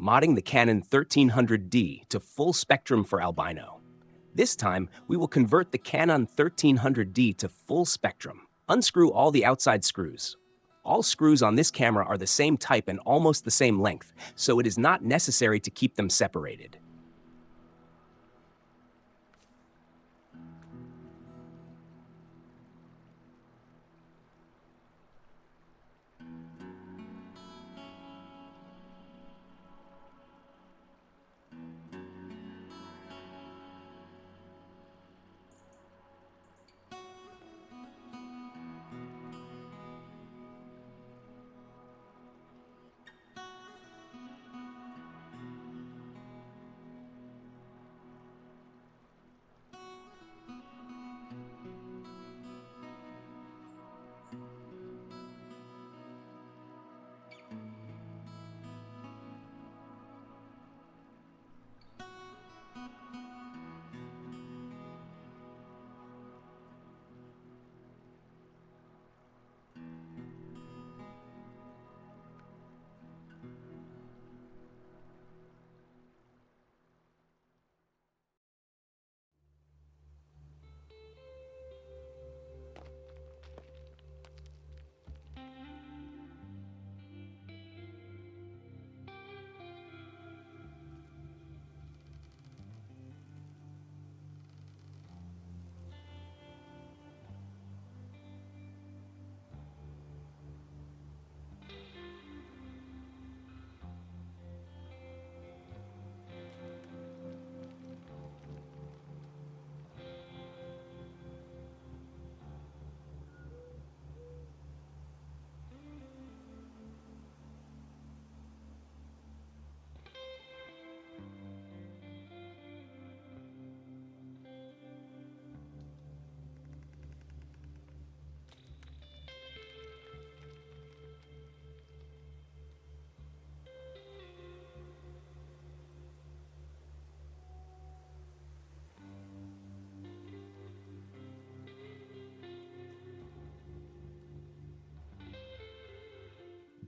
modding the Canon 1300D to full spectrum for albino. This time, we will convert the Canon 1300D to full spectrum. Unscrew all the outside screws. All screws on this camera are the same type and almost the same length, so it is not necessary to keep them separated.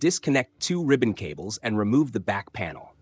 Disconnect 2 ribbon cables and remove the back panel.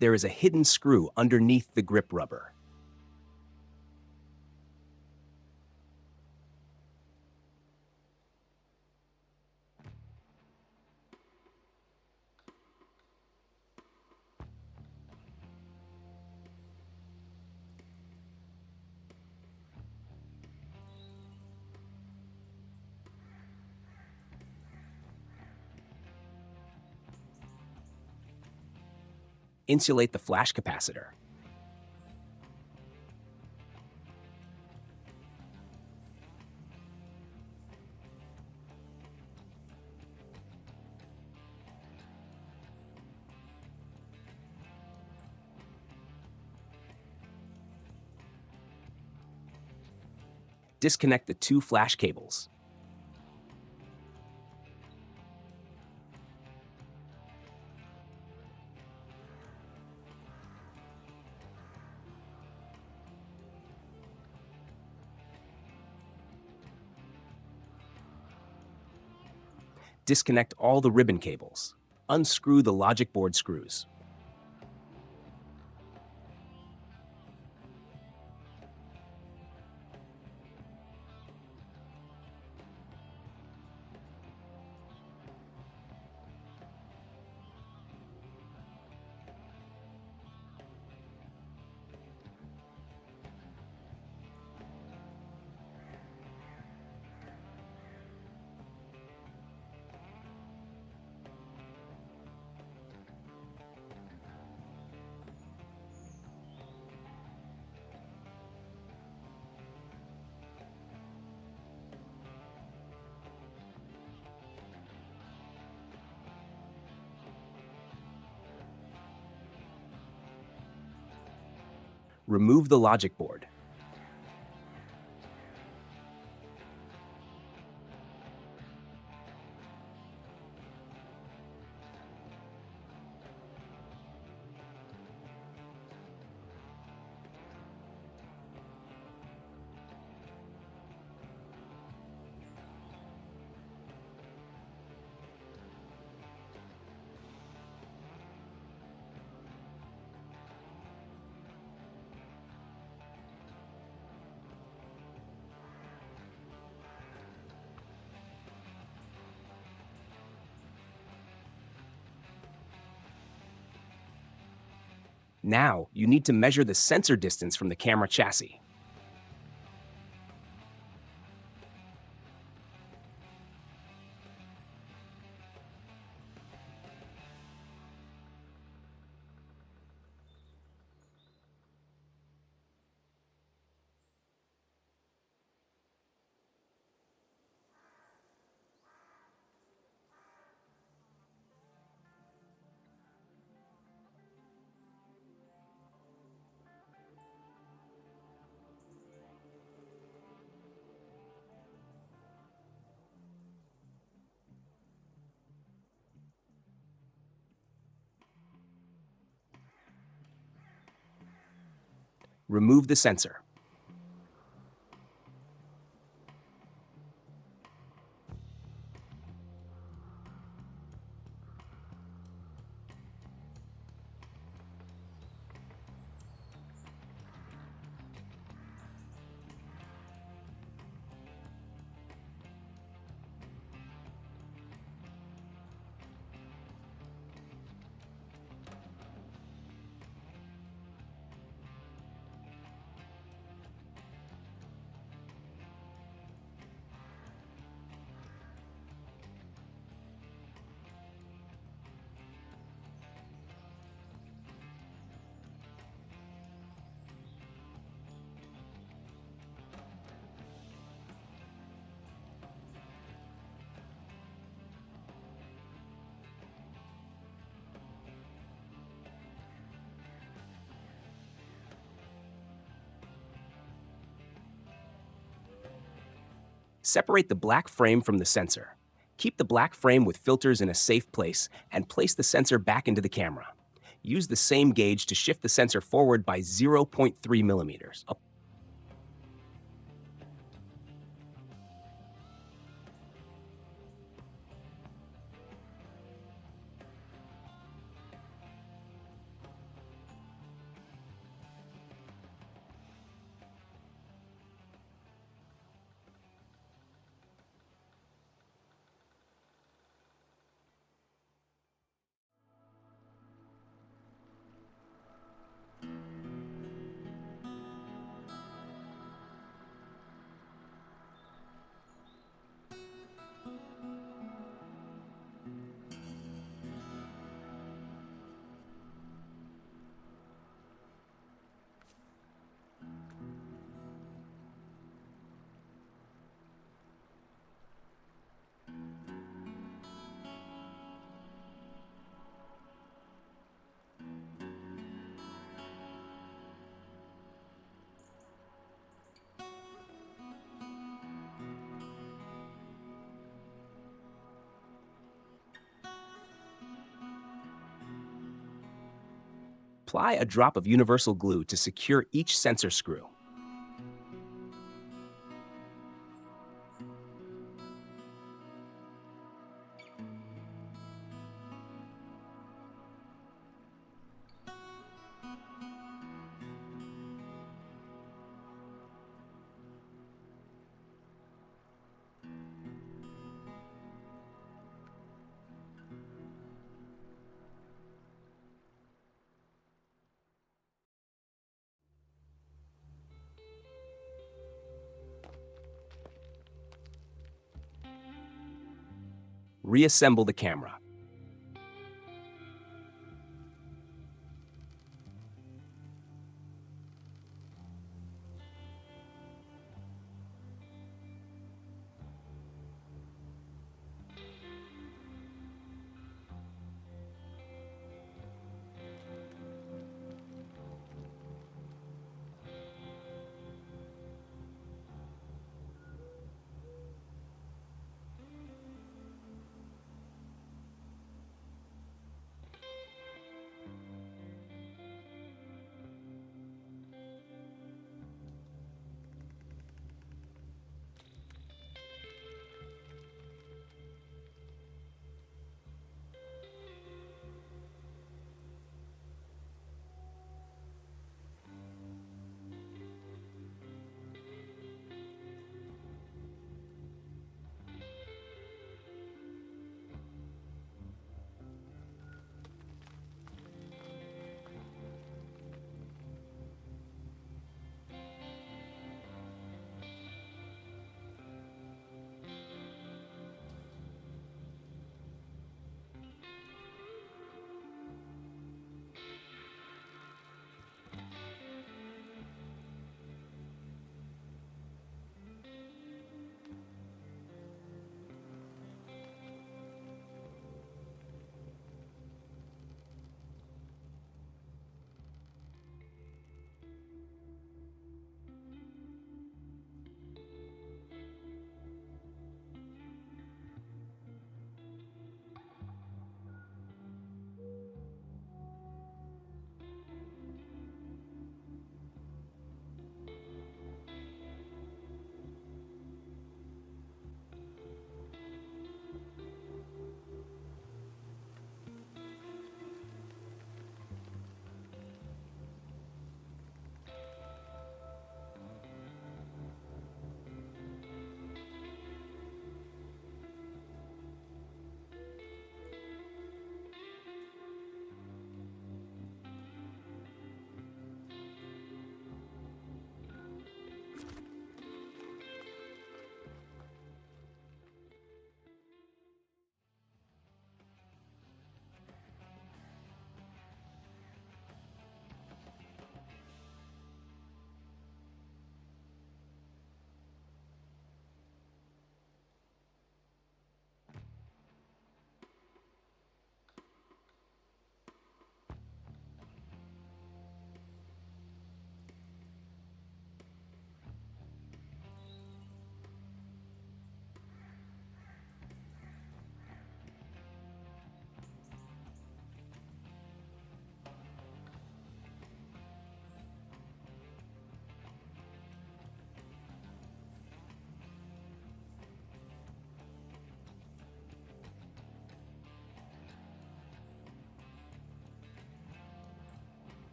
There is a hidden screw underneath the grip rubber. Insulate the flash capacitor. Disconnect the 2 flash cables. Disconnect all the ribbon cables. Unscrew the logic board screws. Remove the logic board. Now, you need to measure the sensor distance from the camera chassis. Remove the sensor. Separate the black frame from the sensor. Keep the black frame with filters in a safe place and place the sensor back into the camera. Use the same gauge to shift the sensor forward by 0.3 millimeters. Apply a drop of universal glue to secure each sensor screw. Reassemble the camera.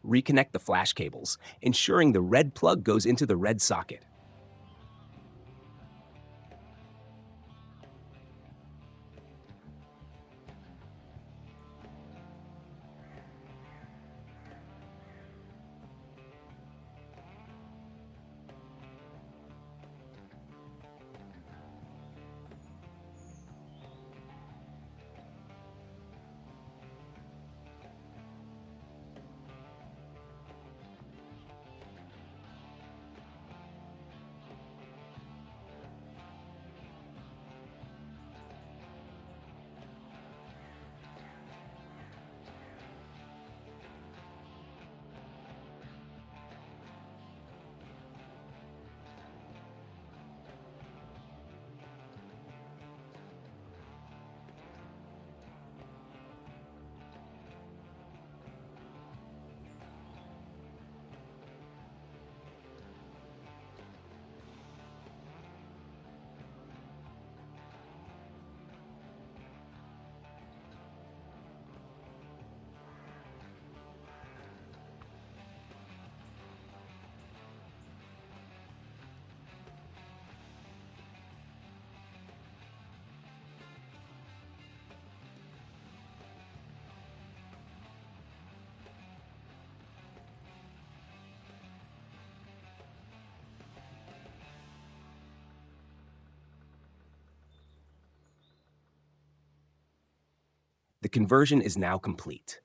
Reconnect the flash cables, ensuring the red plug goes into the red socket. The conversion is now complete.